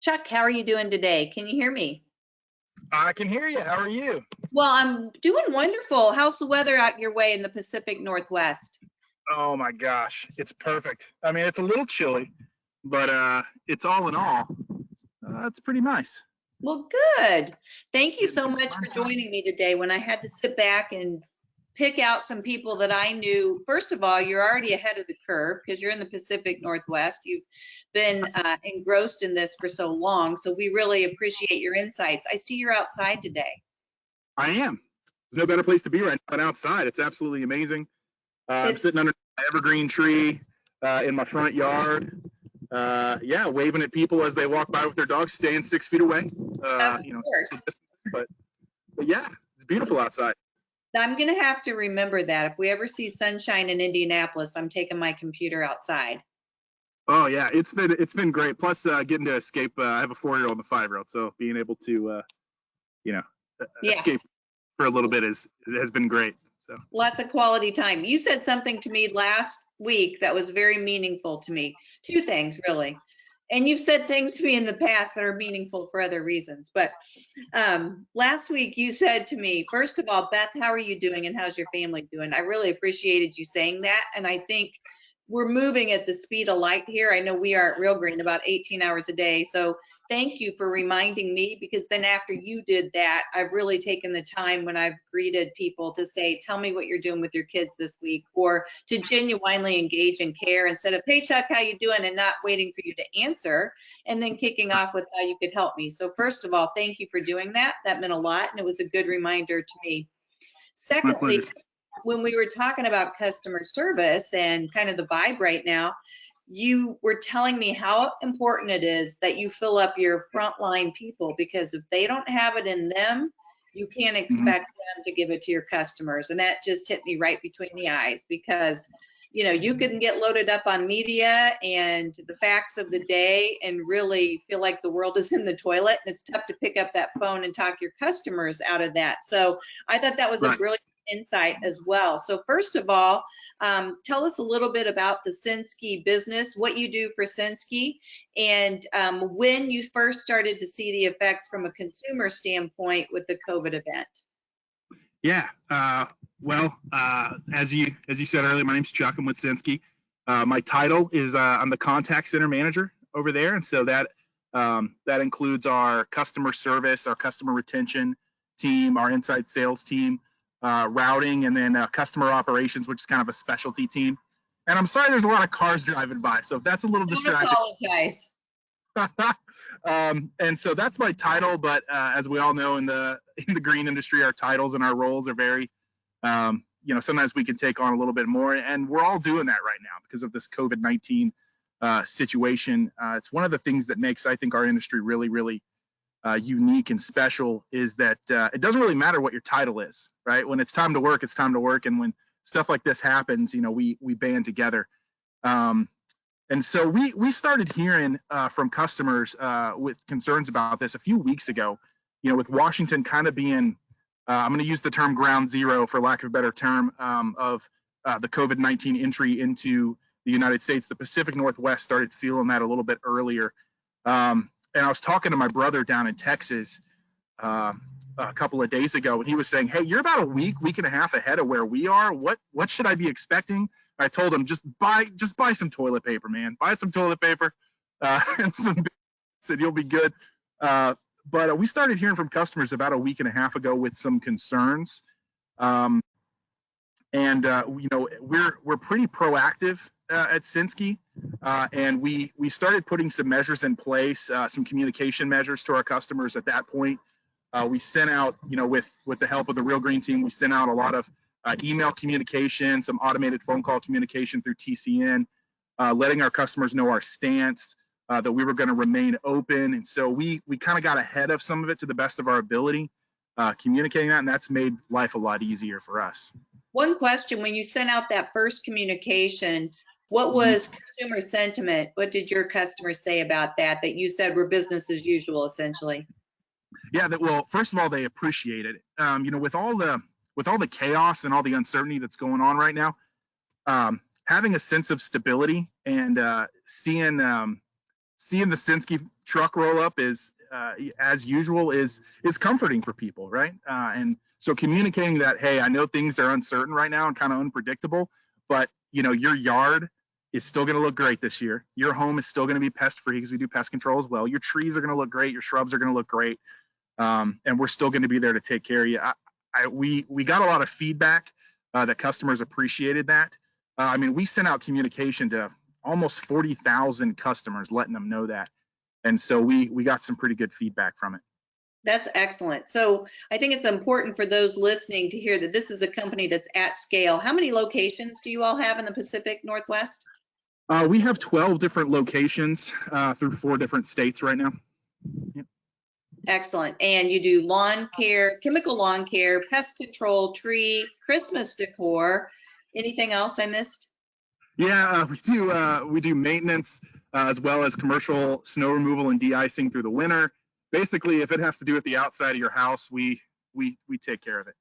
Chuck, how are you doing today? Can you hear me? I can hear you. How are you? Well, I'm doing wonderful. How's the weather out your way in the Pacific Northwest? Oh my gosh, it's perfect. I mean, it's a little chilly, but it's all in all, it's pretty nice. Well, good. Thank you Getting so some much for sunshine. joining me today when I had to sit back and pick out some people that I knew. First of all, you're already ahead of the curve because you're in the Pacific Northwest. You've been engrossed in this for so long, so we really appreciate your insights. I see you're outside today. I am. There's no better place to be right now than outside. It's absolutely amazing. I'm It's sitting under an evergreen tree in my front yard. Yeah, waving at people as they walk by with their dogs, staying 6 feet away. of course. But yeah, it's beautiful outside. I'm going to have to remember that. If we ever see sunshine in Indianapolis, I'm taking my computer outside. Oh yeah, it's been great. Plus, getting to escape. I have a 4-year-old and a 5-year-old, so being able to you know escape Yes, for a little bit has been great. So lots of quality time. You said something to me last week that was very meaningful to me. Two things, really. And you've said things to me in the past that are meaningful for other reasons. But last week you said to me, first of all, Beth, how are you doing and how's your family doing? I really appreciated you saying that. And I think we're moving at the speed of light here. I know we are at Real Green about 18 hours a day. So thank you for reminding me, because then after you did that, I've really taken the time when I've greeted people to say, tell me what you're doing with your kids this week, or to genuinely engage and care instead of, hey Chuck, how you doing? And not waiting for you to answer and then kicking off with how you could help me. So first of all, thank you for doing that. That meant a lot, and it was a good reminder to me. my pleasure. Secondly, when we were talking about customer service and kind of the vibe right now, you were telling me how important it is that you fill up your frontline people, because if they don't have it in them, you can't Mhm. expect them to give it to your customers. And that just hit me right between the eyes, because you can get loaded up on media and the facts of the day and really feel like the world is in the toilet, and it's tough to pick up that phone and talk your customers out of that. So I thought that was a Right. brilliant insight as well. So first of all, tell us a little bit about the Senske business, what you do for Senske, and when you first started to see the effects from a consumer standpoint with the COVID event. Yeah. Well, as you said earlier, my name's Chuck. I'm with Senske. My title is I'm the contact center manager over there, and so that includes our customer service, our customer retention team, our inside sales team, routing, and then customer operations, which is kind of a specialty team. And I'm sorry, there's a lot of cars driving by, so if that's a little Don't distracting. apologize. And so that's my title, but as we all know in the green industry, our titles and our roles are very sometimes we can take on a little bit more, and we're all doing that right now because of this COVID-19 situation. It's one of the things that makes, I think, our industry really, really unique and special, is that it doesn't really matter what your title is, right? When it's time to work, it's time to work, and when stuff like this happens, we band together. And so we started hearing from customers with concerns about this a few weeks ago, with Washington kind of being, I'm going to use the term ground zero for lack of a better term, of the COVID-19 entry into the United States. The Pacific Northwest started feeling that a little bit earlier. And I was talking to my brother down in Texas a couple of days ago, and he was saying, hey, you're about a week and a half ahead of where we are. What should I be expecting? I told him, just buy some toilet paper, man. Buy some toilet paper and said you'll be good. But we started hearing from customers about a week and a half ago with some concerns. And we're pretty proactive at Senske, and we started putting some measures in place, some communication measures to our customers at that point. We sent out, with the help of the Real Green team, we sent out a lot of email communication, some automated phone call communication through TCN, letting our customers know our stance, that we were going to remain open. And so we kind of got ahead of some of it to the best of our ability, communicating that, and that's made life a lot easier for us. One question, when you sent out that first communication, what was consumer sentiment? What did your customers say about that you said were business as usual, essentially? Yeah, well, first of all, they appreciate it. With all the chaos and all the uncertainty that's going on right now, having a sense of stability and seeing seeing the Senske truck roll up is, as usual, is comforting for people, right? And so communicating that, hey, I know things are uncertain right now and kind of unpredictable, but your yard is still going to look great this year. Your home is still going to be pest free because we do pest control as well. Your trees are going to look great. Your shrubs are going to look great, and we're still going to be there to take care of you. We got a lot of feedback that customers appreciated that. I mean, we sent out communication to almost 40,000 customers, letting them know that. And so we got some pretty good feedback from it. That's excellent. So I think it's important for those listening to hear that this is a company that's at scale. How many locations do you all have in the Pacific Northwest? We have 12 different locations through 4 different states right now. Yep. Excellent. And you do lawn care, chemical lawn care, pest control, tree, Christmas decor. Anything else I missed? Yeah, we do maintenance as well as commercial snow removal and de-icing through the winter. Basically, if it has to do with the outside of your house, we take care of it.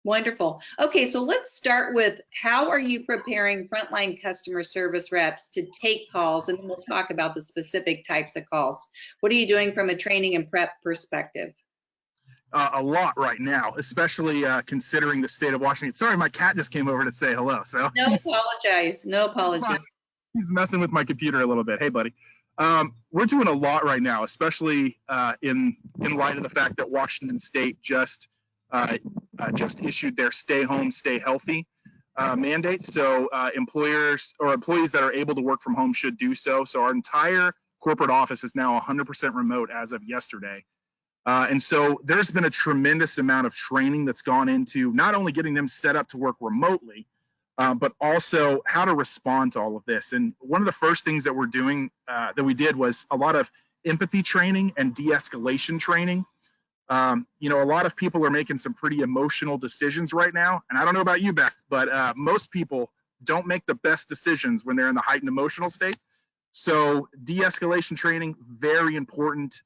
Wonderful. Okay, so let's start with how are you preparing frontline customer service reps to take calls, and then we'll talk about the specific types of calls. What are you doing from a training and prep perspective? A lot right now, especially considering the state of Washington. Sorry, my cat just came over to say hello. So no apologize. No apologize. He's messing with my computer a little bit. Hey, buddy. We're doing a lot right now, especially in light of the fact that Washington State just issued their stay home, stay healthy mandate. So employers or employees that are able to work from home should do so. So our entire corporate office is now 100% remote as of yesterday. And so there's been a tremendous amount of training that's gone into not only getting them set up to work remotely, but also how to respond to all of this. And one of the first things that we're doing, that we did, was a lot of empathy training and de-escalation training. A lot of people are making some pretty emotional decisions right now. And I don't know about you, Beth, but most people don't make the best decisions when they're in the heightened emotional state. So de-escalation training, very important.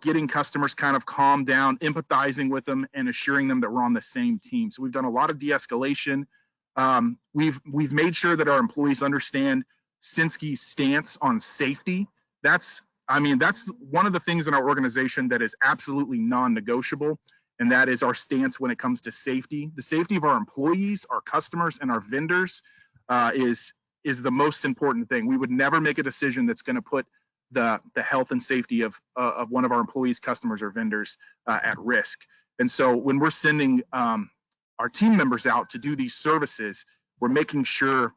Getting customers kind of calmed down, empathizing with them, and assuring them that we're on the same team. So we've done a lot of de-escalation. We've made sure that our employees understand Senske's stance on safety. That's one of the things in our organization that is absolutely non-negotiable, and that is our stance when it comes to safety. The safety of our employees, our customers, and our vendors is the most important thing. We would never make a decision that's going to put the health and safety of one of our employees, customers, or vendors at risk. And so when we're sending our team members out to do these services, we're making sure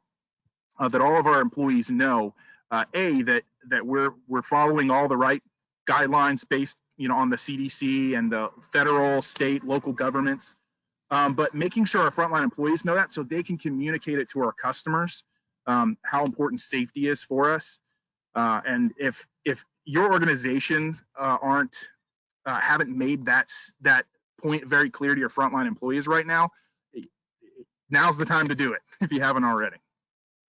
that all of our employees know, that we're following all the right guidelines based, on the CDC and the federal, state, local governments, but making sure our frontline employees know that so they can communicate it to our customers, how important safety is for us. And if your organizations haven't made that point very clear to your frontline employees right now, now's the time to do it if you haven't already.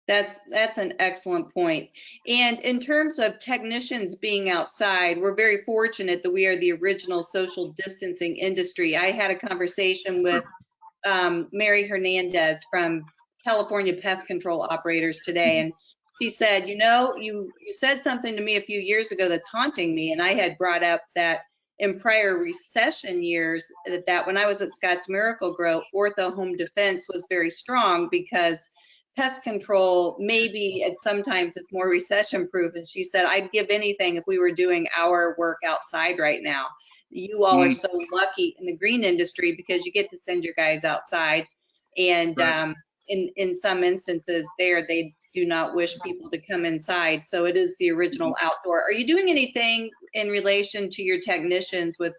That's an excellent point. And in terms of technicians being outside, we're very fortunate that we are the original social distancing industry. I had a conversation with Mary Hernandez from California Pest Control Operators today, and she said, you said something to me a few years ago that's haunting me, and I had brought up that in prior recession years, that when I was at Scotts Miracle-Gro, Ortho Home Defense was very strong because pest control maybe at sometimes it's more recession proof. And she said, I'd give anything if we were doing our work outside right now. You all are so lucky in the green industry because you get to send your guys outside. And in some instances there, they do not wish people to come inside. So it is the original outdoor. Are you doing anything in relation to your technicians with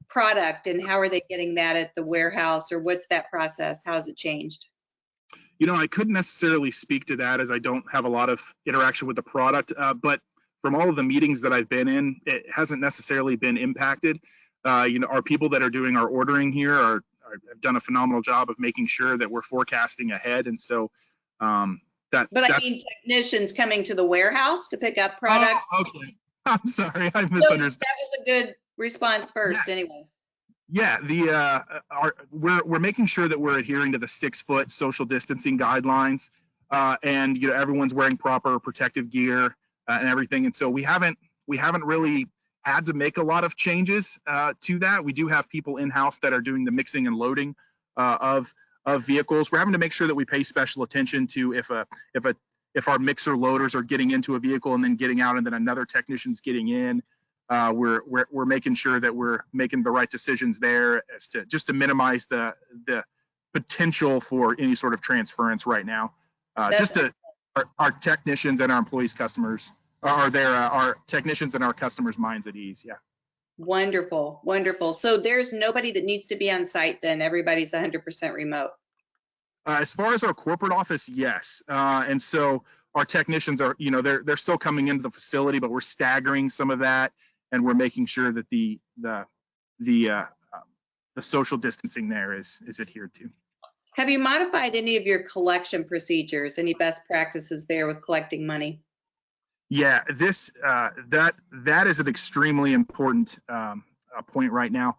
product, and how are they getting that at the warehouse, or what's that process? How's it changed? I couldn't necessarily speak to that as I don't have a lot of interaction with the product, but from all of the meetings that I've been in, it hasn't necessarily been impacted. Our people that are doing our ordering here have done a phenomenal job of making sure that we're forecasting ahead. And so But I mean technicians coming to the warehouse to pick up products. Oh, okay. I'm sorry, I misunderstood. So that was a good response first, anyway. Yeah, we're making sure that we're adhering to the 6-foot social distancing guidelines, and everyone's wearing proper protective gear. and everything. And so we haven't really had to make a lot of changes to that. We do have people in-house that are doing the mixing and loading of vehicles. We're having to make sure that we pay special attention to if our mixer loaders are getting into a vehicle and then getting out, and then another technician's getting in. We're making sure that we're making the right decisions there as to just to minimize the potential for any sort of transference right now. Our technicians and our employees, customers are there. Our technicians and our customers' minds at ease. Yeah. Wonderful, wonderful. So there's nobody that needs to be on site then. Everybody's 100% remote. As far as our corporate office, yes. And so our technicians are, they're still coming into the facility, but we're staggering some of that, and we're making sure that the social distancing there is adhered to. Have you modified any of your collection procedures? Any best practices there with collecting money? Yeah, that is an extremely important point right now.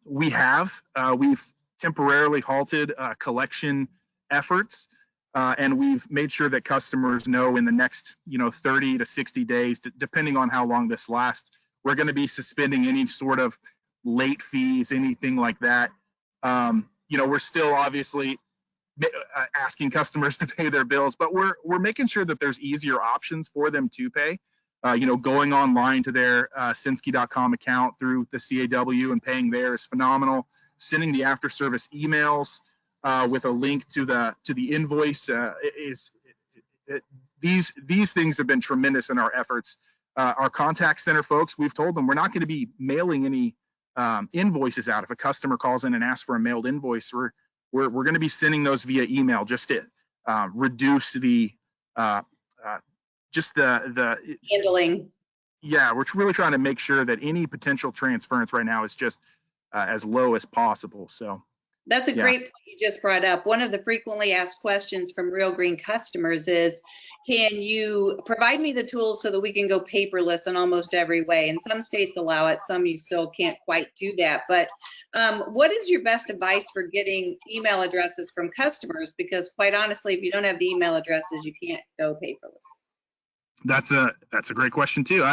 We've temporarily halted collection efforts, and we've made sure that customers know in the next 30 to 60 days, depending on how long this lasts, we're going to be suspending any sort of late fees, anything like that. We're still obviously asking customers to pay their bills, but we're making sure that there's easier options for them to pay. Going online to their Senske.com account through the CAW and paying there is phenomenal. Sending the after service emails with a link to the invoice these things have been tremendous in our efforts. Our contact center folks, we've told them we're not going to be mailing any invoices out. If a customer calls in and asks for a mailed invoice, we're going to be sending those via email just to reduce the handling. Yeah, we're really trying to make sure that any potential transference right now is just as low as possible. So that's a great point you just brought up. One of the frequently asked questions from Real Green customers is, can you provide me the tools so that we can go paperless in almost every way? And some states allow it, some you still can't quite do that. But what is your best advice for getting email addresses from customers? Because quite honestly, if you don't have the email addresses, you can't go paperless. That's a great question too.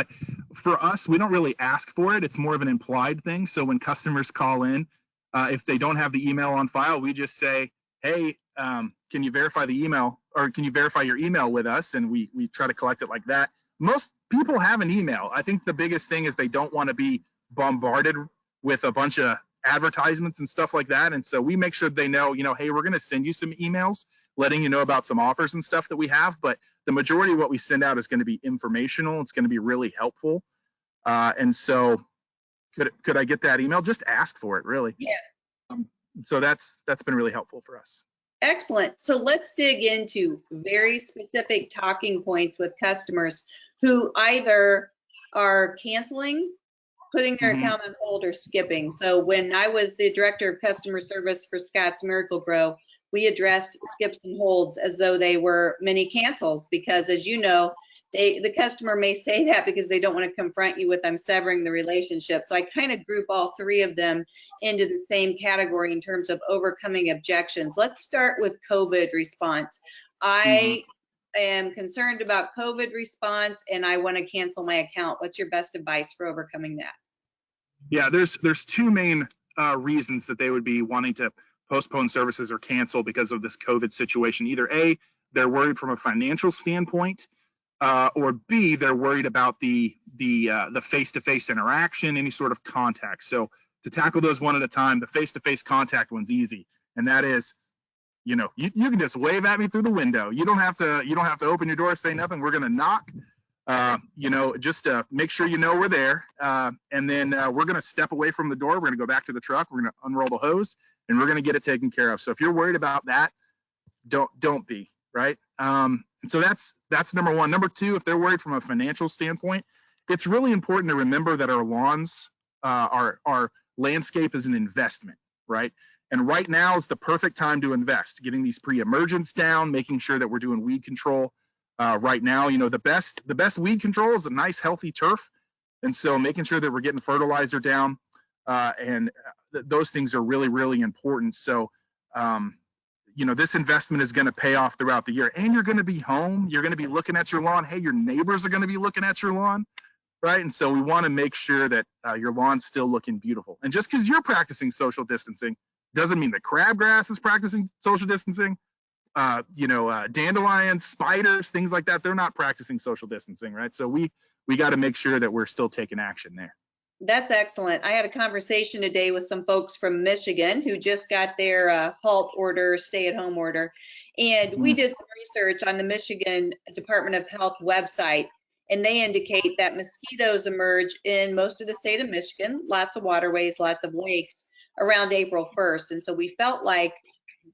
For us, we don't really ask for it. It's more of an implied thing. So when customers call in, if they don't have the email on file, we just say, hey, can you verify the email, or can you verify your email with us? And we try to collect it like that. Most people have an email. I think the biggest thing is they don't want to be bombarded with a bunch of advertisements and stuff like that. And so we make sure they know, hey, we're going to send you some emails letting you know about some offers and stuff that we have. But the majority of what we send out is going to be informational. It's going to be really helpful. And so could I get that email? Just ask for it, really. Yeah. So that's been really helpful for us. Excellent. So let's dig into very specific talking points with customers who either are canceling, putting their account on hold, or skipping. So when I was the director of customer service for Scott's Miracle-Gro, we addressed skips and holds as though they were mini cancels, because as you know, the customer may say that because they don't want to confront you with I'm severing the relationship. So I kind of group all three of them into the same category in terms of overcoming objections. Let's start with COVID response. I am concerned about COVID response and I want to cancel my account. What's your best advice for overcoming that? Yeah, there's two main reasons that they would be wanting to postpone services or cancel because of this COVID situation. Either A, they're worried from a financial standpoint, or B, they're worried about the face-to-face interaction, any sort of contact. So to tackle those one at a time, the face-to-face contact one's easy, and that is, you can just wave at me through the window. You don't have to open your door, say nothing. We're gonna knock, just to make sure we're there, and then we're gonna step away from the door. We're gonna go back to the truck. We're gonna unroll the hose, and we're gonna get it taken care of. So if you're worried about that, don't be, right? And so that's number one. Number two, if they're worried from a financial standpoint, it's really important to remember that our lawns, our landscape is an investment, right? And right now is the perfect time to invest, getting these pre-emergents down, making sure that we're doing weed control. Right now, the best weed control is a nice, healthy turf. And so making sure that we're getting fertilizer down, and those things are really, really important. So, you know, this investment is going to pay off throughout the year, and you're going to be home. You're going to be looking at your lawn. Hey, your neighbors are going to be looking at your lawn, right? And so we want to make sure that your lawn's still looking beautiful. And just because you're practicing social distancing doesn't mean that crabgrass is practicing social distancing. Dandelions, spiders, things like that, they're not practicing social distancing, right? So we got to make sure that we're still taking action there. That's excellent. I had a conversation today with some folks from Michigan who just got their halt order, stay-at-home order. And we did some research on the Michigan Department of Health website, and they indicate that mosquitoes emerge in most of the state of Michigan, lots of waterways, lots of lakes, around April 1st. And so we felt like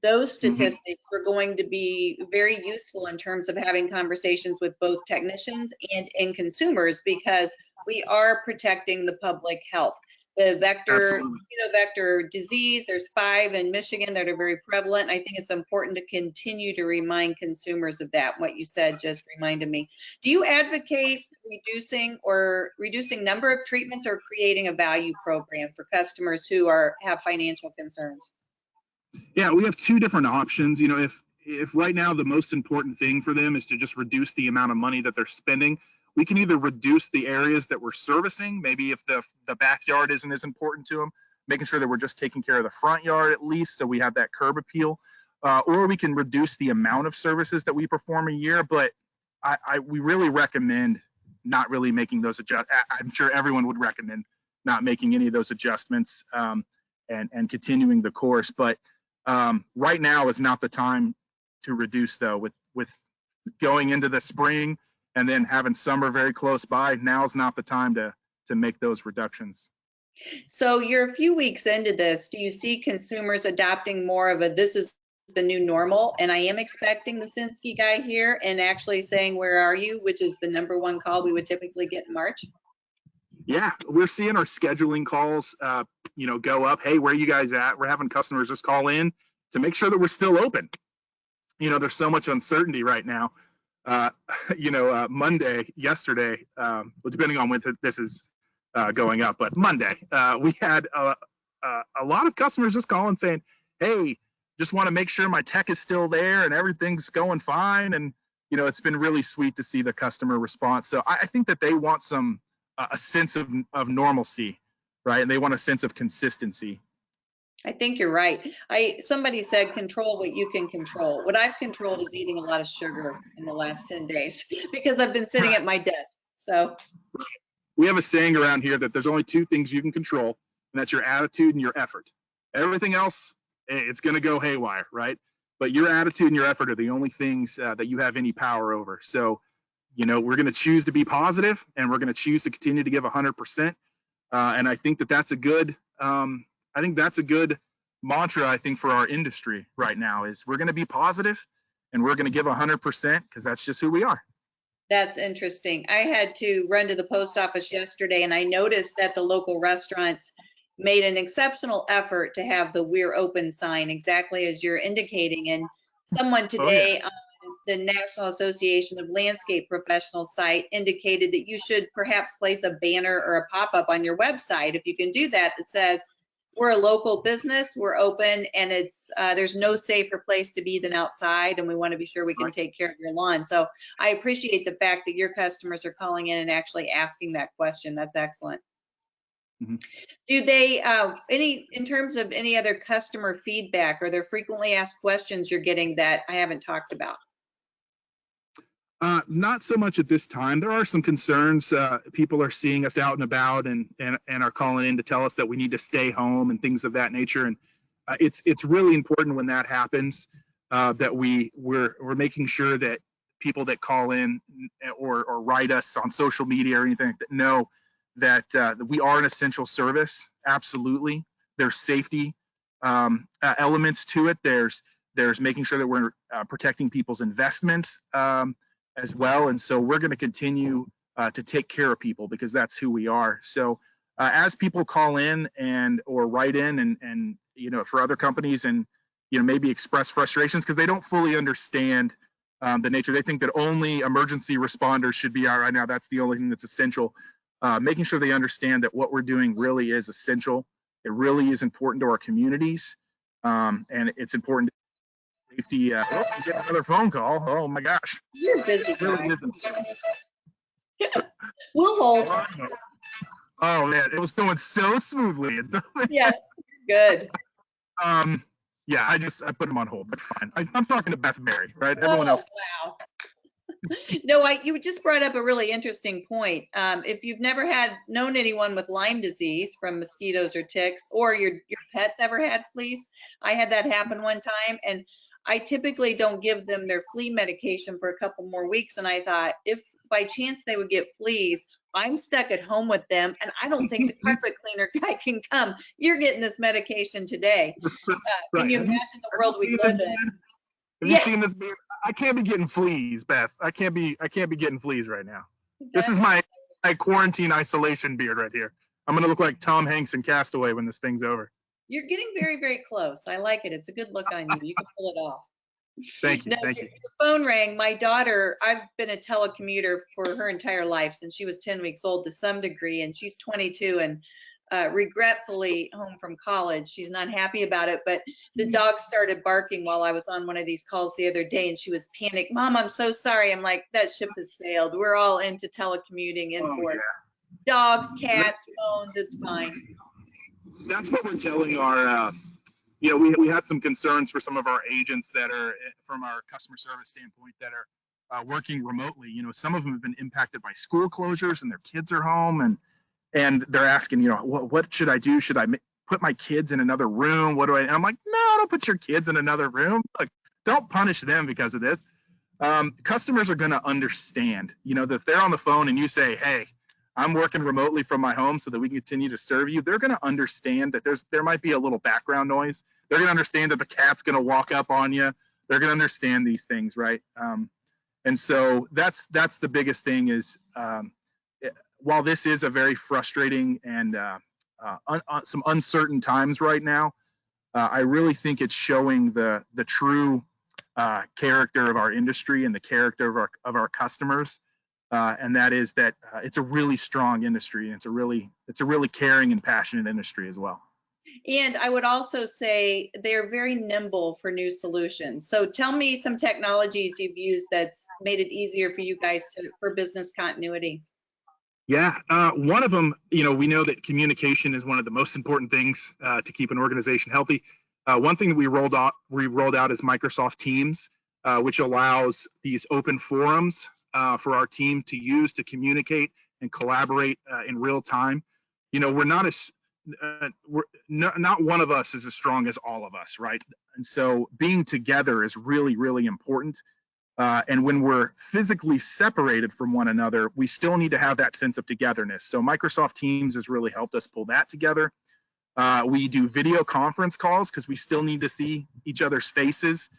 those statistics were going to be very useful in terms of having conversations with both technicians and end consumers, because we are protecting the public health. The vector disease, there's 5 in Michigan that are very prevalent. I think it's important to continue to remind consumers of that. What you said just reminded me. Do you advocate reducing number of treatments or creating a value program for customers who have financial concerns? Yeah, we have 2 different options. You know, if right now the most important thing for them is to just reduce the amount of money that they're spending, we can either reduce the areas that we're servicing, maybe if the backyard isn't as important to them, making sure that we're just taking care of the front yard at least, so we have that curb appeal, or we can reduce the amount of services that we perform a year. But we really recommend not really making those adjustments. I'm sure everyone would recommend not making any of those adjustments and continuing the course. But right now is not the time to reduce, though. With going into the spring and then having summer very close by, now's not the time to make those reductions. So you're a few weeks into this. Do you see consumers adopting more of this is the new normal, and I am expecting the Senske guy here and actually saying, where are you, which is the #1 call we would typically get in March? Yeah, we're seeing our scheduling calls, go up. Hey, where are you guys at? We're having customers just call in to make sure that we're still open. You know, there's so much uncertainty right now. Yesterday, depending on when this is going up, but Monday, we had a lot of customers just calling saying, hey, just want to make sure my tech is still there and everything's going fine. And, you know, it's been really sweet to see the customer response. So I think that they want a sense of normalcy, right? And they want a sense of consistency. I think you're right. Somebody said control what you can control. What I've controlled is eating a lot of sugar in the last 10 days because I've been sitting at my desk. So we have a saying around here that there's only 2 things you can control, and that's your attitude and your effort. Everything else, it's going to go haywire, right? But your attitude and your effort are the only things that you have any power over. So, you know, we're going to choose to be positive, and we're going to choose to continue to give 100%. And I think that's a good mantra, I think, for our industry right now is we're going to be positive and we're going to give 100% because that's just who we are. That's interesting. I had to run to the post office yesterday, and I noticed that the local restaurants made an exceptional effort to have the "We're Open" sign, exactly as you're indicating. And someone today on the National Association of Landscape Professionals site indicated that you should perhaps place a banner or a pop-up on your website, if you can do that, that says, we're a local business, we're open, and there's no safer place to be than outside, and we want to be sure we can take care of your lawn. So I appreciate the fact that your customers are calling in and actually asking that question. That's excellent. Do they, in terms of any other customer feedback, are there frequently asked questions you're getting that I haven't talked about? Not so much at this time. There are some concerns. People are seeing us out and about and are calling in to tell us that we need to stay home and things of that nature. And it's really important when that happens that we're making sure that people that call in or write us on social media or anything that know that we are an essential service. Absolutely. There's safety elements to it. There's making sure that we're protecting people's investments as well. And so we're going to continue to take care of people because that's who we are. So as people call in or write in and for other companies and maybe express frustrations because they don't fully understand the nature. They think that only emergency responders should be out right now. That's the only thing that's essential. Making sure they understand that what we're doing really is essential. It really is important to our communities, and it's important safety. Oh, we get another phone call. Oh my gosh. You're a busy Really guy. isn't. We'll hold. Oh man, it was going so smoothly. Yeah, good. Yeah, I put him on hold, but fine. I'm talking to Beth Berry, right? Everyone Oh, else. wow. No, you just brought up a really interesting point. If you've never known anyone with Lyme disease from mosquitoes or ticks, or your pets ever had fleas, I had that happen one time, and I typically don't give them their flea medication for a couple more weeks. And I thought, if by chance they would get fleas, I'm stuck at home with them, and I don't think the carpet cleaner guy can come. You're getting this medication today. Can Right. you imagine the world we live in? Have you seen this beard? I can't be getting fleas, Beth. I can't be getting fleas right now. This is my quarantine isolation beard right here. I'm gonna look like Tom Hanks in Castaway when this thing's over. You're getting very, very close. I like it. It's a good look on you. You can pull it off. Thank you. No, Thank you. your phone rang. My daughter, I've been a telecommuter for her entire life since she was 10 weeks old to some degree, and she's 22 and regretfully home from college. She's not happy about it, but the dog started barking while I was on one of these calls the other day, and she was panicked. Mom, I'm so sorry. I'm like, that ship has sailed. We're all into telecommuting in for dogs, cats, phones. It's fine. That's what we're telling our, we had some concerns for some of our agents that are, from our customer service standpoint, that are working remotely. Some of them have been impacted by school closures and their kids are home, and they're asking, what should I do? Should I put my kids in another room? What do I? And I'm like, no, don't put your kids in another room. Look, don't punish them because of this. Customers are going to understand, that if they're on the phone and you say, hey, I'm working remotely from my home so that we can continue to serve you, they're going to understand that there might be a little background noise. They're going to understand that the cat's going to walk up on you. They're going to understand these things, right? And so that's the biggest thing is, while this is a very frustrating and some uncertain times right now, I really think it's showing the true character of our industry and the character of our customers. And that is that it's a really strong industry, and it's a really caring and passionate industry as well. And I would also say they're very nimble for new solutions. So tell me some technologies you've used that's made it easier for you guys for business continuity. Yeah, one of them, we know that communication is one of the most important things to keep an organization healthy. One thing that we rolled out is Microsoft Teams, which allows these open forums for our team to use to communicate and collaborate in real time. We're not not one of us is as strong as all of us, right? And so being together is really, really important. And when we're physically separated from one another, we still need to have that sense of togetherness. So Microsoft Teams has really helped us pull that together. We do video conference calls because we still need to see each other's faces.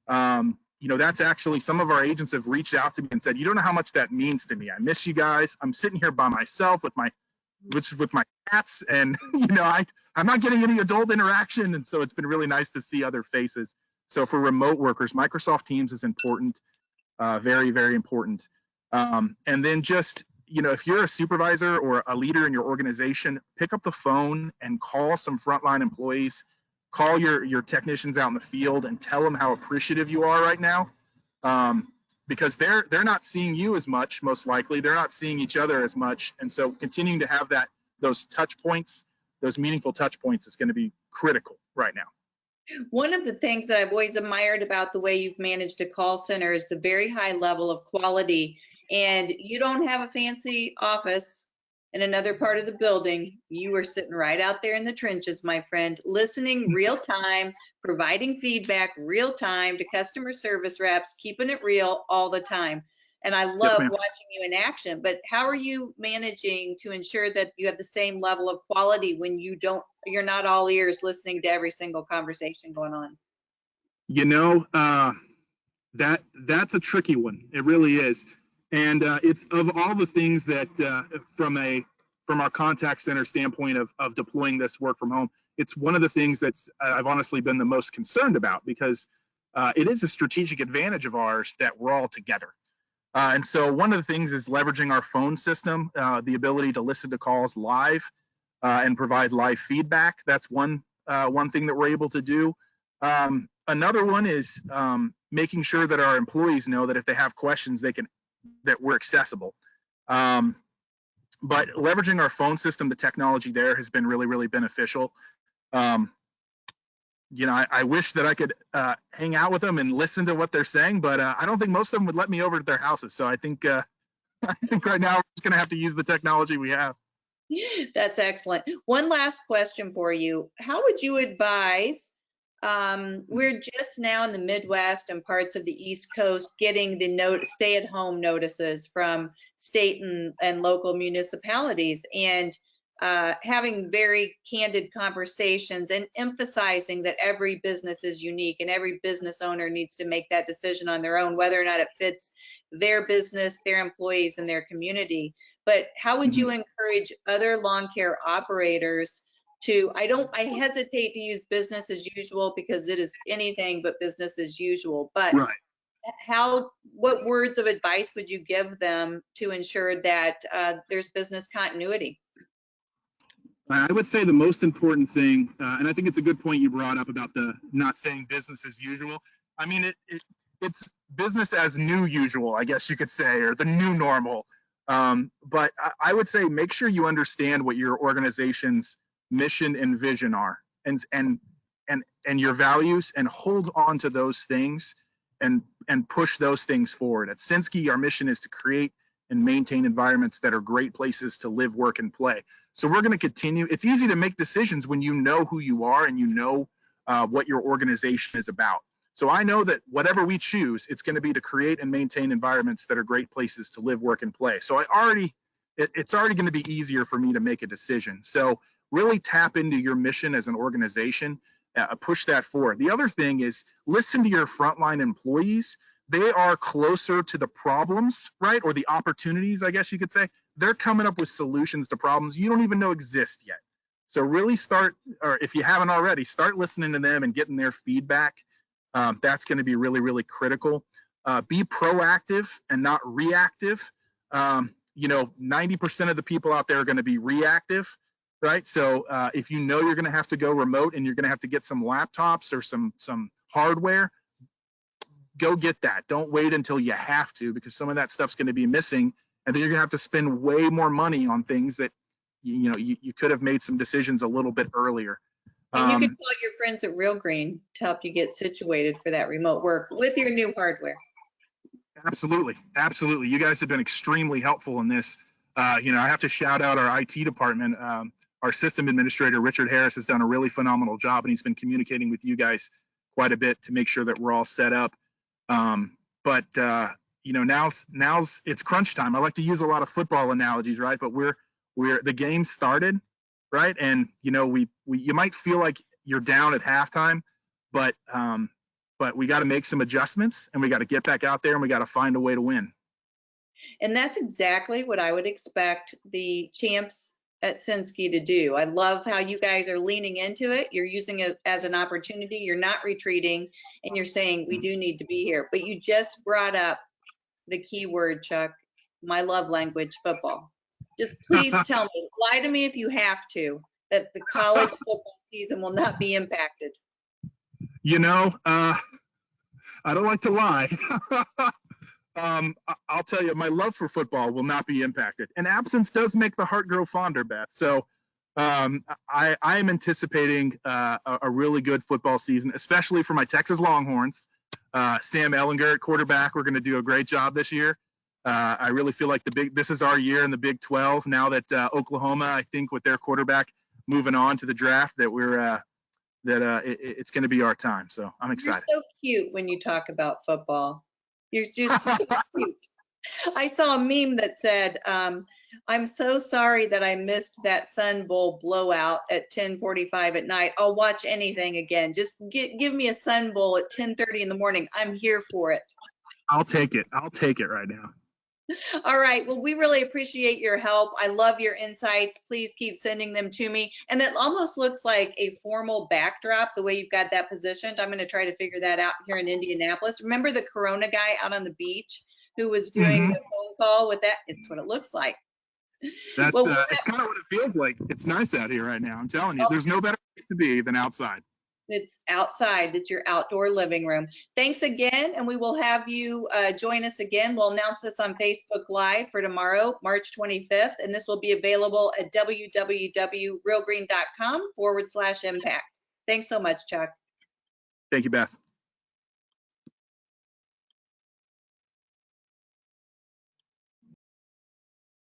That's actually, some of our agents have reached out to me and said, you don't know how much that means to me. I miss you guys. I'm sitting here by myself with my cats, and I'm not getting any adult interaction. And so it's been really nice to see other faces. So for remote workers, Microsoft Teams is important, very, very important. And then just, if you're a supervisor or a leader in your organization, pick up the phone and call some frontline employees, call your technicians out in the field and tell them how appreciative you are right now. Because they're not seeing you as much, most likely. They're not seeing each other as much. And so continuing to have those touch points, those meaningful touch points is going to be critical right now. One of the things that I've always admired about the way you've managed a call center is the very high level of quality. And you don't have a fancy office in another part of the building. You are sitting right out there in the trenches, my friend, listening real time, providing feedback real time to customer service reps, keeping it real all the time. And I love watching you in action. But how are you managing to ensure that you have the same level of quality when you're not all ears listening to every single conversation going on? That's a tricky one. It really is. And it's of all the things that from our contact center standpoint of deploying this work from home, it's one of the things that's I've honestly been the most concerned about, because it is a strategic advantage of ours that we're all together. And so one of the things is leveraging our phone system, the ability to listen to calls live and provide live feedback. That's one thing that we're able to do. Another one is making sure that our employees know that if they have questions, that we're accessible. But leveraging our phone system, the technology there has been really, really beneficial. I wish that I could hang out with them and listen to what they're saying, but I don't think most of them would let me over to their houses. So I think right now we're just going to have to use the technology we have. That's excellent. One last question for you. How would you advise? We're just now in the Midwest and parts of the East Coast getting the stay-at-home notices from state and local municipalities, and having very candid conversations and emphasizing that every business is unique and every business owner needs to make that decision on their own, whether or not it fits their business, their employees, and their community. But how would you encourage other lawn care operators to, I hesitate to use business as usual because it is anything but business as usual, but right. What words of advice would you give them to ensure that there's business continuity? I would say the most important thing, and I think it's a good point you brought up about the not saying business as usual. I mean, it's business as new usual, I guess you could say, or the new normal. But I would say make sure you understand what your organization's mission and vision are, and your values, and hold on to those things and push those things forward. At Senske, our mission is to create and maintain environments that are great places to live, work, and play. So we're going to continue. It's easy to make decisions when you know who you are and you know what your organization is about. So I know that whatever we choose, it's going to be to create and maintain environments that are great places to live, work, and play. So it's already going to be easier for me to make a decision. So really tap into your mission as an organization, push that forward. The other thing is listen to your frontline employees. They are closer to the problems, right? Or the opportunities, I guess you could say. They're coming up with solutions to problems you don't even know exist yet. So really start, or if you haven't already, start listening to them and getting their feedback. That's going to be really, really critical. Be proactive and not reactive. 90% of the people out there are going to be reactive, right? So if you know you're going to have to go remote and you're going to have to get some laptops or some hardware, go get that. Don't wait until you have to, because some of that stuff's going to be missing, and then you're going to have to spend way more money on things that you could have made some decisions a little bit earlier. And you can call your friends at Real Green to help you get situated for that remote work with your new hardware. Absolutely. Absolutely. You guys have been extremely helpful in this. I have to shout out our IT department. Our system administrator, Richard Harris, has done a really phenomenal job, and he's been communicating with you guys quite a bit to make sure that we're all set up. But now's it's crunch time. I like to use a lot of football analogies, right? But the game started, right? And you might feel like you're down at halftime, but we got to make some adjustments, and we got to get back out there, and we got to find a way to win. And that's exactly what I would expect the champs at Senske to do. I love how you guys are leaning into it. You're using it as an opportunity. You're not retreating, and you're saying we do need to be here. But you just brought up the key word, Chuck, my love language, football. Just please tell me, lie to me if you have to, that the college football season will not be impacted. I don't like to lie. I'll tell you, my love for football will not be impacted. And absence does make the heart grow fonder, Beth. So I am anticipating a really good football season, especially for my Texas Longhorns. Sam Ellinger at quarterback, we're going to do a great job this year. I really feel like this is our year in the Big 12. Now that Oklahoma, I think with their quarterback moving on to the draft, that it's going to be our time. So I'm excited. You're so cute when you talk about football. You're just so cute. I saw a meme that said, I'm so sorry that I missed that Sun Bowl blowout at 10:45 at night. I'll watch anything again. Just give me a Sun Bowl at 10:30 in the morning. I'm here for it. I'll take it. I'll take it right now. All right. Well, we really appreciate your help. I love your insights. Please keep sending them to me. And it almost looks like a formal backdrop, the way you've got that positioned. I'm going to try to figure that out here in Indianapolis. Remember the Corona guy out on the beach who was doing the phone call with that? It's what it looks like. That's it's kind of what it feels like. It's nice out here right now. I'm telling you, there's no better place to be than outside. It's outside. It's your outdoor living room. Thanks again, and we will have you join us again. We'll announce this on Facebook Live for tomorrow, March 25th, and this will be available at www.realgreen.com/impact. Thanks so much, Chuck. Thank you, Beth.